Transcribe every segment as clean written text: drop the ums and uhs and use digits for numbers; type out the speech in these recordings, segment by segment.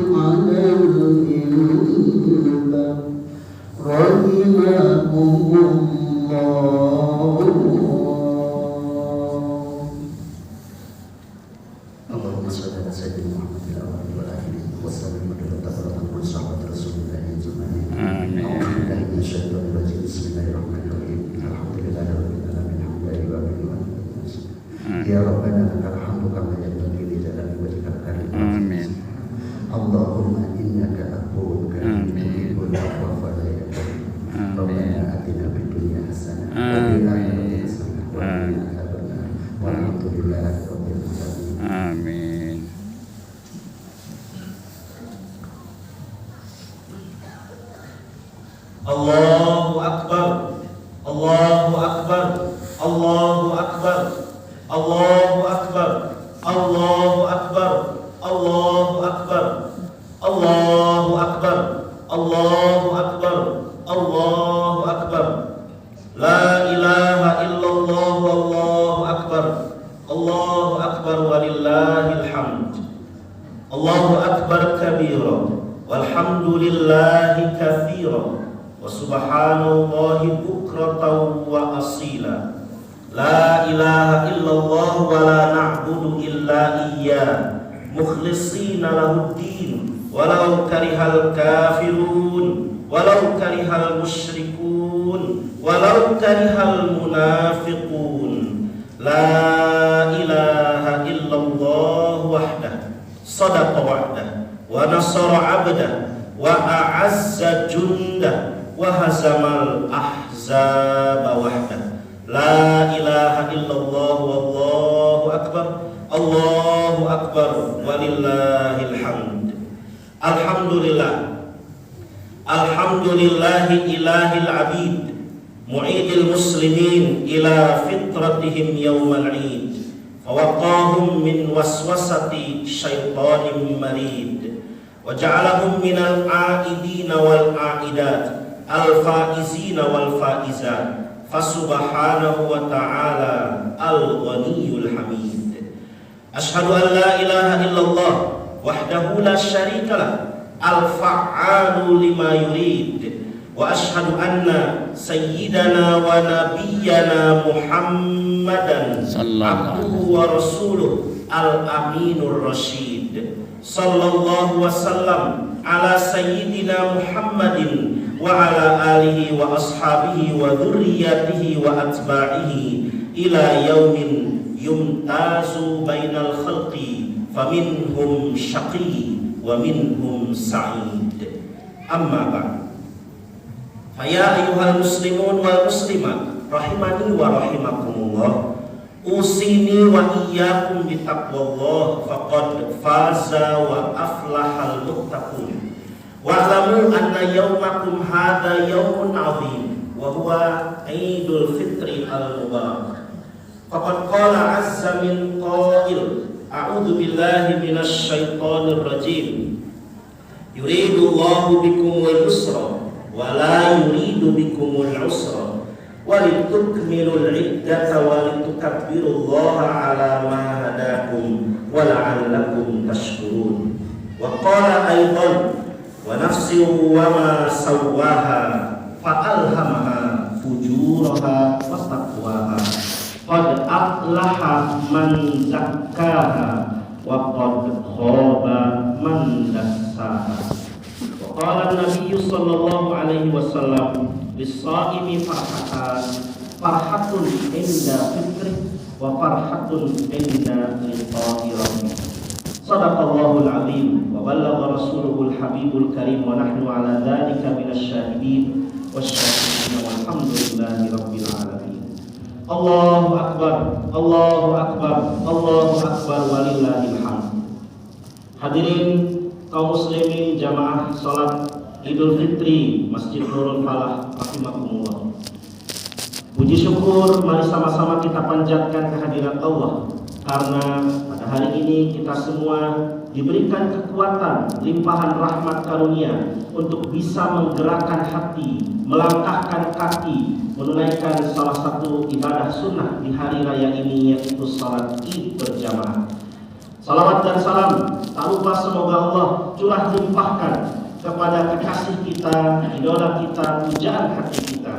على الإنبة رحمكم الله. اللهم صل على سيدنا محمد في الأول والآخر وسلم وتبارك وصحبه رسول الله أجمعين. آمين. أعوذ بالله من الشيطان الرجيم. بسم الله الرحمن الرحيم. الحمد لله رب العالمين حمدا يوافي ونعم. يا ربنا لك الحمد كما ينبغي لجلال وجهك الكريم. آمين. اللهم إنك عفو كريم تحب العفو فلا يكن. ربنا آتنا في الدنيا حسنة وفي الآخرة حسنة وقنا عذاب النار والحمد لله رب العالمين. Amin. Allahu Akbar, Allahu Akbar, Allahu Akbar, Allahu Akbar, Allahu Akbar, Allahu Akbar, Allahu Akbar, Allahu Akbar, Allahu Akbar. La ilaha illallah, Allahu Akbar, Allahu Akbar walillahil hamd. Allahu Akbar kabira walhamdulillahi katsira wa subhanallahi bukratan wa asila. La ilaha illallah wa la na'budu illa iyyah mukhlishina lahuddin walau karihal kafirun walau karihal musyrikun walau karihal munafiqun. La ilaha illallah wahdah sadaqa wa'dah wa nasara 'abdah wa a'azza jundah wa hazamal ahzaba wahdah. La ilaha illallah wallahu akbar, Allahu akbar walillahil hamd. Alhamdulillah, alhamdulillahi ilahil abid mu'idil muslimin ila fitratihim yawmal 'id fawaqahum min waswasati syaitanin marid wa ja'alahum minal 'aidina wal 'aidat al-faizina wal faizat fasubhanahu wa ta'ala al-ghaniyyul hamid. Ashhadu an la ilaha illallah wahdahu la syarika lah al-fa'alu lima yurid wa ashhadu anna sayyidana wa nabiyyana Muhammadan abduhu wa rasuluh al-aminur rasyid sallallahu wasallam ala sayyidina Muhammadin wa ala alihi wa ashabihi wa dhurriyyatihi wa atba'ihi ila yaumin yumtazu bainal khalqi faminhum syaqi wa minhum sa'id. Amma ba'd. Faya ayyuhal muslimun wal muslimat rahimani wa rahimakumullah, usini wa iyyakum bitaqwallah faqad faza wa aflahal muttaqun. Wa'lamu anna yawmakum hadha yawmun 'azim wa huwa Idul Fitri al-Mubarak. Faqad qala 'azza min qail, a'udzu billahi minasy syaithanir rajim. Yuridullahu bikumul yusra wa la yuridu bikumul usra wa litukmilul 'iddata wa litukabbirullaha 'ala ma hadakum wa la'allakum tashkurun. Wa qala aidan wa nafsin wa ma sawwaha fa alhamaha fujuraha wa taqwaha qad aflaha man zakkaha wa qad khaba man dassaha. Wa qala an-nabiy sallallahu alaihi wasallam lis-shaimi farhatun inda fitri wa farhatun inda liqa'i rabbih. Sadaqallahul azim wa ballagha rasuluhul habibul karim wa nahnu ala dzalika minasy syahidin wasyakirin walhamdulillahi rabbil alamin. Allahu akbar, Allahu akbar, Allahu akbar walillahil hamd. Hadirin kaum muslimin jamaah salat Idul Fitri Masjid Nurul Falah rahimakumullah. Puji syukur mari sama-sama kita panjatkan kehadirat Allah, karena pada hari ini kita semua diberikan kekuatan, limpahan rahmat karunia untuk bisa menggerakkan hati, melangkahkan kaki, menunaikan salah satu ibadah sunnah di hari raya ini, yaitu salat Id berjamaah. Salawat dan salam tak lupa semoga Allah curah limpahkan kepada kekasih kita, idola kita, pujaan hati kita,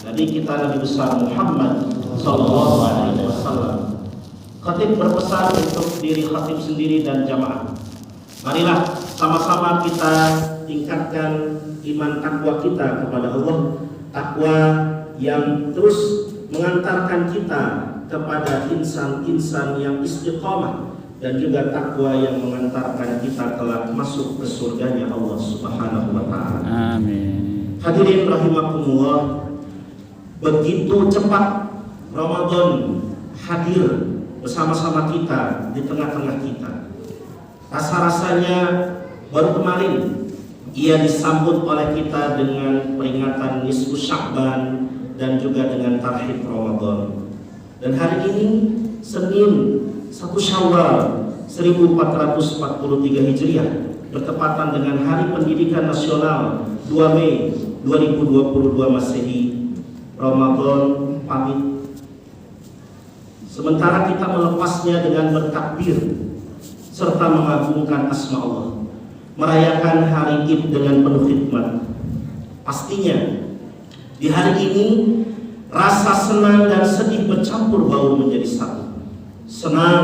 Nabi kita Nabi besar Muhammad sallallahu alaihi wasallam. Khatib berpesan untuk diri khatib sendiri dan jamaah. Marilah sama-sama kita tingkatkan iman takwa kita kepada Allah, takwa yang terus mengantarkan kita kepada insan-insan yang istiqamah, dan juga takwa yang mengantarkan kita kelak masuk ke surganya Allah Subhanahu wa taala. Amin. Hadirin rahimakumullah, begitu cepat Ramadan hadir bersama-sama kita, di tengah-tengah kita. Rasa-rasanya baru kemarin ia disambut oleh kita dengan peringatan nisfu Sya'ban dan juga dengan tarhib Ramadan. Dan hari ini Senin 1 Syawal 1443 Hijriah bertepatan dengan Hari Pendidikan Nasional 2 Mei 2022 Masehi. Ramadan pamit. Sementara kita melepasnya dengan bertakbir serta mengagungkan asma Allah, merayakan hari Id dengan penuh khidmat. Pastinya di hari ini rasa senang dan sedih bercampur baur menjadi satu. Senang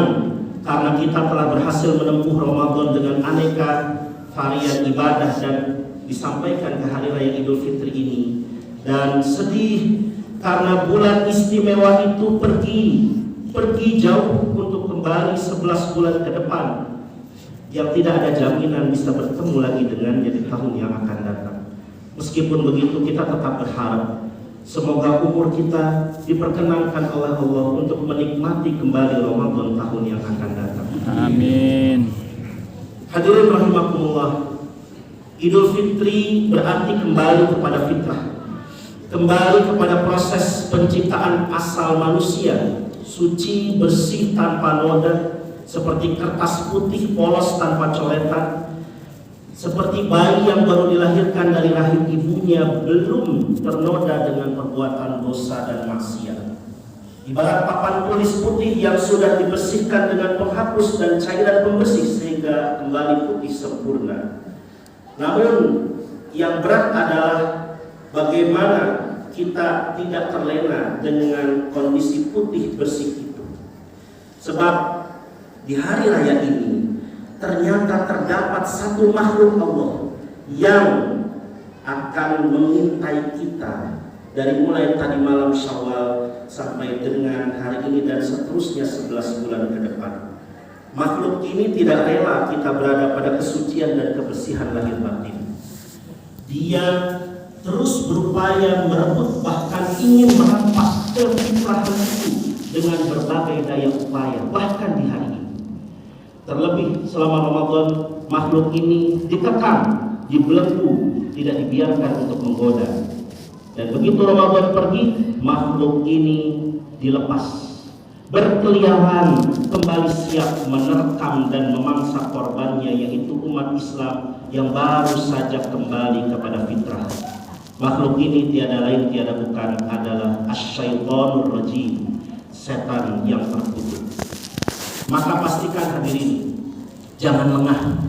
karena kita telah berhasil menempuh Ramadan dengan aneka varian ibadah dan disampaikan ke hari raya Idul Fitri ini. Dan sedih karena bulan istimewa itu pergi jauh untuk kembali 11 bulan ke depan yang tidak ada jaminan bisa bertemu lagi dengannya di tahun yang akan datang. Meskipun begitu, kita tetap berharap semoga umur kita diperkenankan oleh Allah untuk menikmati kembali Ramadan tahun yang akan datang. Amin. Hadirin rahimakumullah, Idul Fitri berarti kembali kepada fitrah, kembali kepada proses penciptaan asal manusia, suci, bersih, tanpa noda, seperti kertas putih polos tanpa coretan, seperti bayi yang baru dilahirkan dari rahim ibunya, belum ternoda dengan perbuatan dosa dan maksiat. Ibarat papan tulis putih yang sudah dibersihkan dengan penghapus dan cairan pembersih sehingga kembali putih sempurna. Namun yang berat adalah bagaimana kita tidak terlena dengan kondisi putih bersih itu. Sebab di hari raya ini ternyata terdapat satu makhluk Allah yang akan mengintai kita dari mulai tadi malam Syawal sampai dengan hari ini dan seterusnya 11 bulan ke depan. Makhluk ini tidak rela kita berada pada kesucian dan kebersihan lahir batin. Dia terus berupaya merebut, bahkan ingin merampas kefitrahan itu dengan berbagai daya upaya, bahkan di hari ini. Terlebih selama Ramadan, makhluk ini dikekang, dibelenggu, tidak dibiarkan untuk menggoda. Dan begitu Ramadan pergi, makhluk ini dilepas, berkeliaran kembali siap menerkam dan memangsa korbannya, yaitu umat Islam yang baru saja kembali kepada fitrah. Makhluk ini tiada lain tiada bukan adalah asy-syaitonur rajim, setan yang terkutuk. Maka pastikan hadirin, jangan lengah,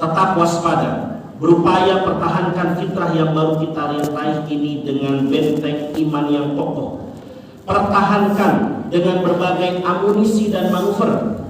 tetap waspada, berupaya pertahankan fitrah yang baru kita raih ini dengan benteng iman yang kokoh. Pertahankan dengan berbagai amunisi dan manuver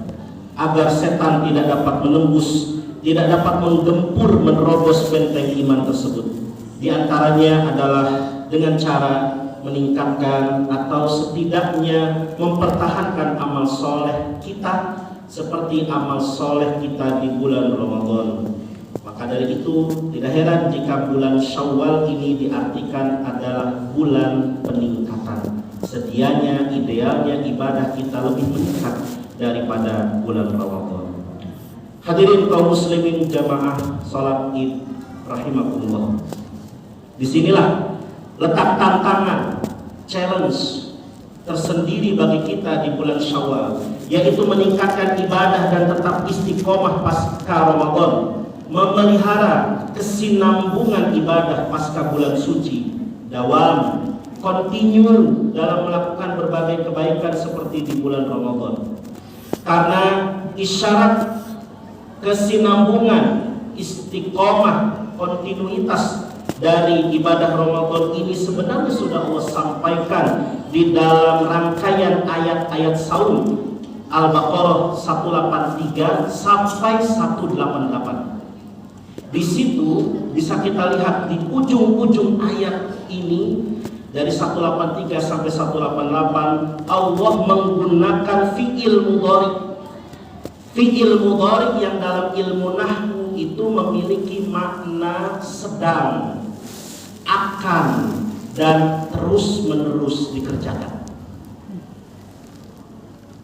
agar setan tidak dapat menembus, tidak dapat menggempur, menerobos benteng iman tersebut. Di antaranya adalah dengan cara meningkatkan atau setidaknya mempertahankan amal soleh kita seperti amal soleh kita di bulan Ramadan. Maka dari itu tidak heran jika bulan Syawal ini diartikan adalah bulan peningkatan. Sedianya, idealnya ibadah kita lebih meningkat daripada bulan Ramadan. Hadirin kaum muslimin jamaah salat Id rahimakumullah. Disinilah letak tantangan, challenge tersendiri bagi kita di bulan Syawal, yaitu meningkatkan ibadah dan tetap istiqomah pasca Ramadan, memelihara kesinambungan ibadah pasca bulan suci, dawam, continue dalam melakukan berbagai kebaikan seperti di bulan Ramadan. Karena isyarat kesinambungan, istiqomah, kontinuitas dari ibadah Ramadan ini sebenarnya sudah Allah sampaikan di dalam rangkaian ayat-ayat saum Al-Baqarah 183 sampai 188. Di situ bisa kita lihat di ujung-ujung ayat ini dari 183 sampai 188 Allah menggunakan fi'il mudhari. Fi'il mudhari yang dalam ilmu nahwu itu memiliki makna sedang, akan, dan terus-menerus dikerjakan.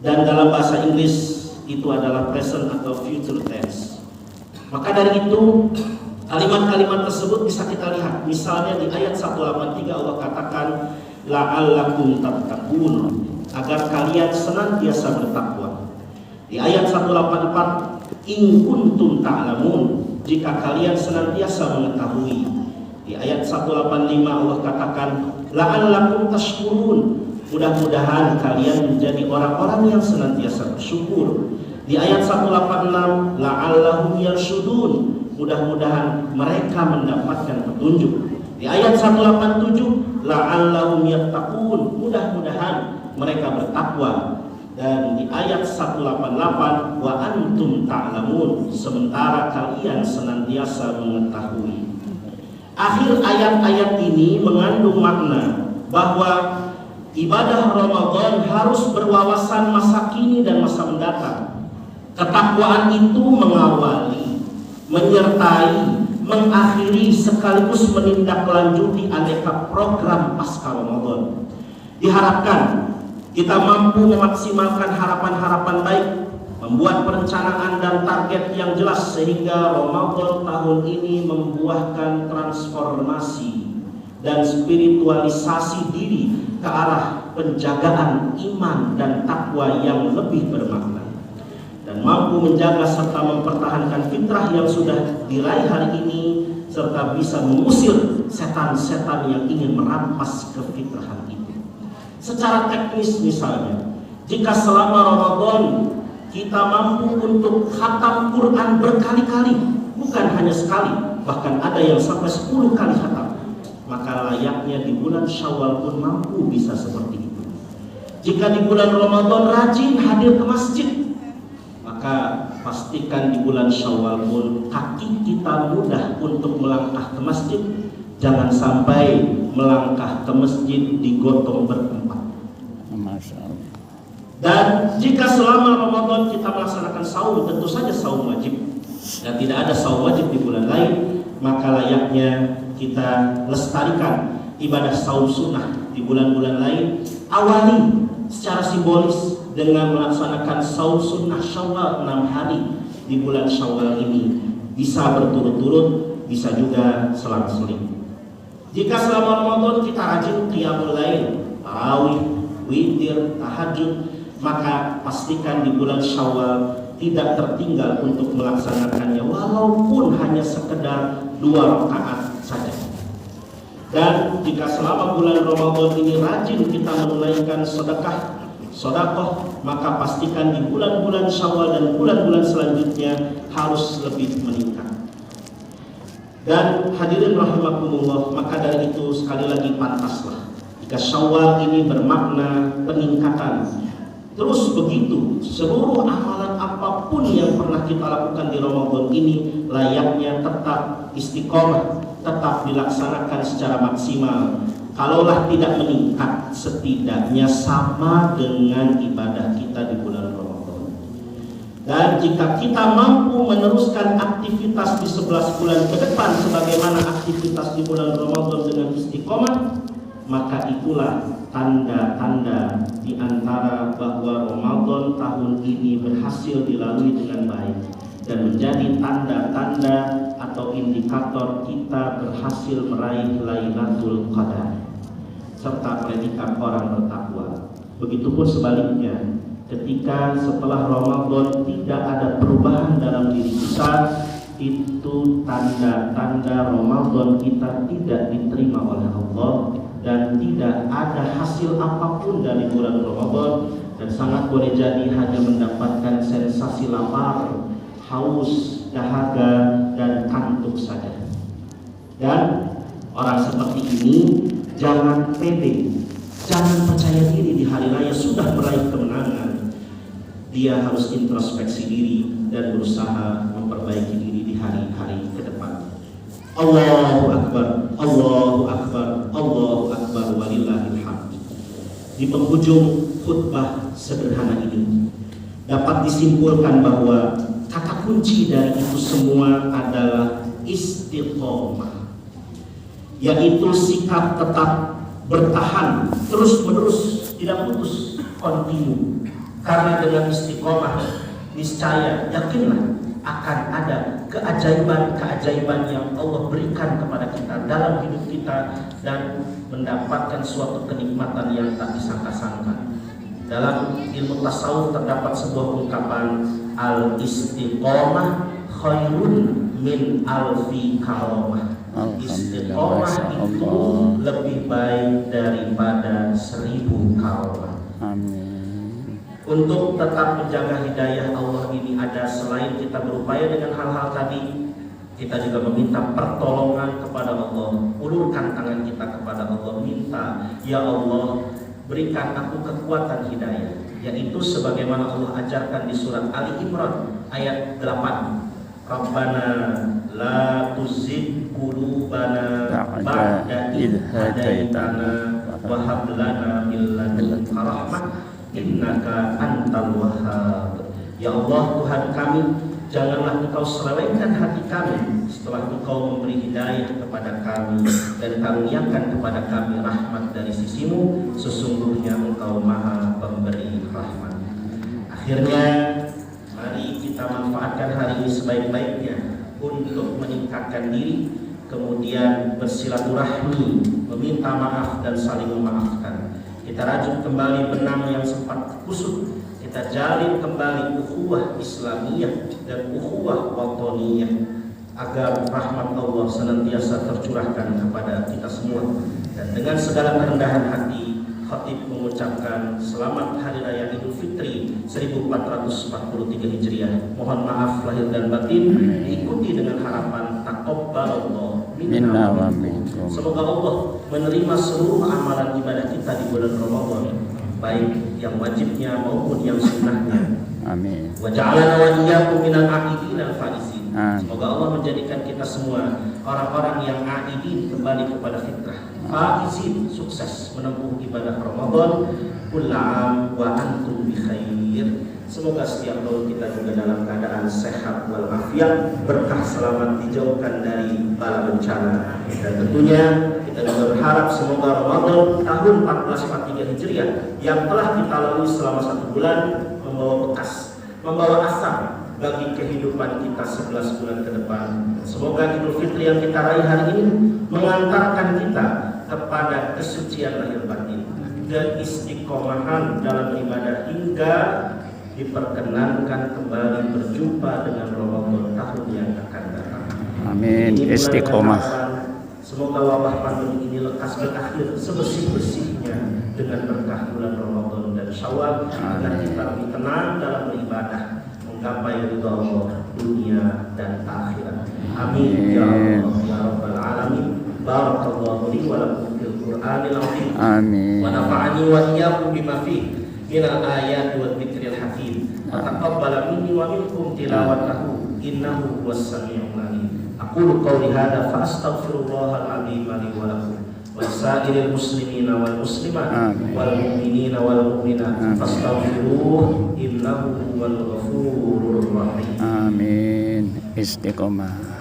Dan dalam bahasa Inggris itu adalah present atau future tense. Maka dari itu kalimat-kalimat tersebut bisa kita lihat. Misalnya di ayat 183 Allah katakan la'allakum tattaqun, agar kalian senantiasa bertakwa. Di ayat 184 in kuntum ta'lamun, jika kalian senantiasa mengetahui. Di ayat 185 Allah katakan la'allakum tashkurun, mudah-mudahan kalian menjadi orang-orang yang senantiasa bersyukur. Di ayat 186 la'allahum yarshudun, mudah-mudahan mereka mendapatkan petunjuk. Di ayat 187 la'allahum yattaqun, mudah-mudahan mereka bertakwa. Dan di ayat 188 wa antum ta'lamun, sementara kalian senantiasa mengetahui. Akhir ayat-ayat ini mengandung makna bahwa ibadah Ramadan harus berwawasan masa kini dan masa mendatang. Ketakwaan itu mengawali, menyertai, mengakhiri sekaligus menindaklanjuti aneka program pasca Ramadan. Diharapkan kita mampu memaksimalkan harapan-harapan baik, membuat perencanaan dan target yang jelas sehingga Ramadan tahun ini membuahkan transformasi dan spiritualisasi diri ke arah penjagaan iman dan takwa yang lebih bermakna, dan mampu menjaga serta mempertahankan fitrah yang sudah diraih hari ini, serta bisa mengusir setan-setan yang ingin merampas kefitrahan itu. Secara teknis misalnya, jika selama Ramadan kita mampu untuk khatam Quran berkali-kali, bukan hanya sekali, bahkan ada yang sampai 10 kali khatam, maka layaknya di bulan Syawal pun mampu bisa seperti itu. Jika di bulan Ramadan rajin hadir ke masjid, maka pastikan di bulan Syawal pun kaki kita mudah untuk melangkah ke masjid. Jangan sampai melangkah ke masjid digotong berempat. Dan jika selama Ramadan kita melaksanakan saum, tentu saja saum wajib, dan tidak ada saum wajib di bulan lain, maka layaknya kita lestarikan ibadah saum sunnah di bulan-bulan lain. Awali secara simbolis dengan melaksanakan saum sunnah Syawal 6 hari di bulan Syawal ini, bisa berturut-turut, bisa juga selang-seling. Jika selama Ramadan kita rajin qiyamul lail, tarawih, witir, tahajud, maka pastikan di bulan Syawal tidak tertinggal untuk melaksanakannya, walaupun hanya sekedar 2 rakaat saja. Dan jika selama bulan Ramadan ini rajin kita menunaikan sedekah, sedekah, maka pastikan di bulan-bulan Syawal dan bulan-bulan selanjutnya harus lebih meningkat. Dan hadirin rahimakumullah, maka dari itu sekali lagi pantaslah jika Syawal ini bermakna peningkatan. Terus begitu seluruh amalan apapun yang pernah kita lakukan di Ramadan ini layaknya tetap istiqomah, tetap dilaksanakan secara maksimal. Kalaulah tidak meningkat, setidaknya sama dengan ibadah kita di bulan Ramadan. Dan jika kita mampu meneruskan aktivitas di 11 bulan ke depan sebagaimana aktivitas di bulan Ramadan dengan istiqomah, maka itulah tanda-tanda di antara bahwa Ramadan tahun ini berhasil dilalui dengan baik, dan menjadi tanda-tanda atau indikator kita berhasil meraih Lailatul Qadar serta predikat orang bertakwa. Begitupun sebaliknya, ketika setelah Ramadan tidak ada perubahan dalam diri kita, itu tanda-tanda Ramadan kita tidak diterima oleh Allah, dan tidak ada hasil apapun dari bulan Ramadan dan sangat boleh jadi hanya mendapatkan sensasi lapar, haus, dahaga, dan kantuk saja. Dan orang seperti ini jangan pede, jangan percaya diri di hari raya sudah meraih kemenangan. Dia harus introspeksi diri dan berusaha memperbaiki diri di hari-hari ke depan. Allahu Akbar, Allahu Akbar, Allahu Akbar, walillahil hamd. Di penghujung khutbah sederhana ini dapat disimpulkan bahwa kata kunci dari itu semua adalah istiqomah, yaitu sikap tetap bertahan terus-menerus, tidak putus, kontinu. Karena dengan istiqomah niscaya yakinlah akan ada keajaiban-keajaiban yang Allah berikan kepada kita dalam hidup kita dan mendapatkan suatu kenikmatan yang tak disangka-sangka. Dalam ilmu tasawuf terdapat sebuah ungkapan, al-istiqomah khairun min alfi karamah. Istiqomah itu lebih baik daripada 1000 karamah. Amin. Untuk tetap menjaga hidayah Allah ini ada, selain kita berupaya dengan hal-hal tadi, kita juga meminta pertolongan kepada Allah. Ulurkan tangan kita kepada Allah, minta, ya Allah, berikan aku kekuatan hidayah, yaitu sebagaimana Allah ajarkan di surat Ali Imran ayat 8. Rabbana la tuzigh qulubana ba'da idh hadaitana wa hab lana min ladunka rahmah innaka antal wahhab. Ya Allah, Tuhan kami, janganlah Engkau selewengkan hati kami setelah Engkau memberi hidayah kepada kami, dan karuniakan kepada kami rahmat dari sisimu, sesungguhnya Engkau maha pemberi rahmat. Akhirnya mari kita manfaatkan hari ini sebaik-baiknya untuk meningkatkan diri, kemudian bersilaturahmi, meminta maaf dan saling memaafkan. Kita rajut kembali benang yang sempat kusut, kita jalin kembali ukhuwah Islamiyah dan ukhuwah watoniyah, agar rahmat Allah senantiasa tercurahkan kepada kita semua. Dan dengan segala kerendahan hati, khatib mengucapkan selamat Hari Raya Idul Fitri 1443 Hijriah. Mohon maaf lahir dan batin, diikuti dengan harapan taqabbalallahu minna wa minkum. Semoga Allah menerima seluruh amalan ibadah kita di bulan Ramadan, baik yang wajibnya maupun yang sunnahnya. Amin. Wa ja'alana wa iyyakum minal a'idin al-faizin. Amin. Semoga Allah menjadikan kita semua orang-orang yang a'idin, kembali kepada fitrah. Faizin, sukses menempuh ibadah Ramadan. Kullu 'am wa antum bi khair. Semoga setiap tahun kita juga dalam keadaan sehat walafiat, berkah, selamat, dijauhkan dari bala bencana. Dan tentunya kita juga berharap semoga Ramadan tahun 1443 Hijriah yang telah kita lalui selama 1 bulan membawa bekas, membawa asam bagi kehidupan kita 11 bulan ke depan. Semoga Idul Fitri yang kita raih hari ini mengantarkan kita kepada kesucian lahir batin dan istiqomahan dalam ibadah, hingga diperkenankan kembali berjumpa dengan Ramadan tahun yang akan datang. Amin. Istiqomah. Semoga wabah pandemi ini lekas berakhir sebersih-bersihnya dengan berkah bulan Ramadan dan Syawal, agar kita lebih tenang dalam beribadah, menggapai ridha Allah dunia dan akhirat. Amin ya Allah ya rabbal alamin. Barakallahu li wa lakum fil Qur'anil azim. Amin. Wa nafa'ani wa iyyakum bima fihi minal ayati wa dzikril hakim. Wa taqabbala minni wa minkum tilawatahu innahu huwas samiul alim. Aqulu qawli hadza fa astaghfirullahal azim li wa lakum wa lisa'iril muslimina wal muslimat wal mu'minina wal mu'minat fastaghfiruhu innahu huwal ghafurur rahim. Amin. Istiqomah.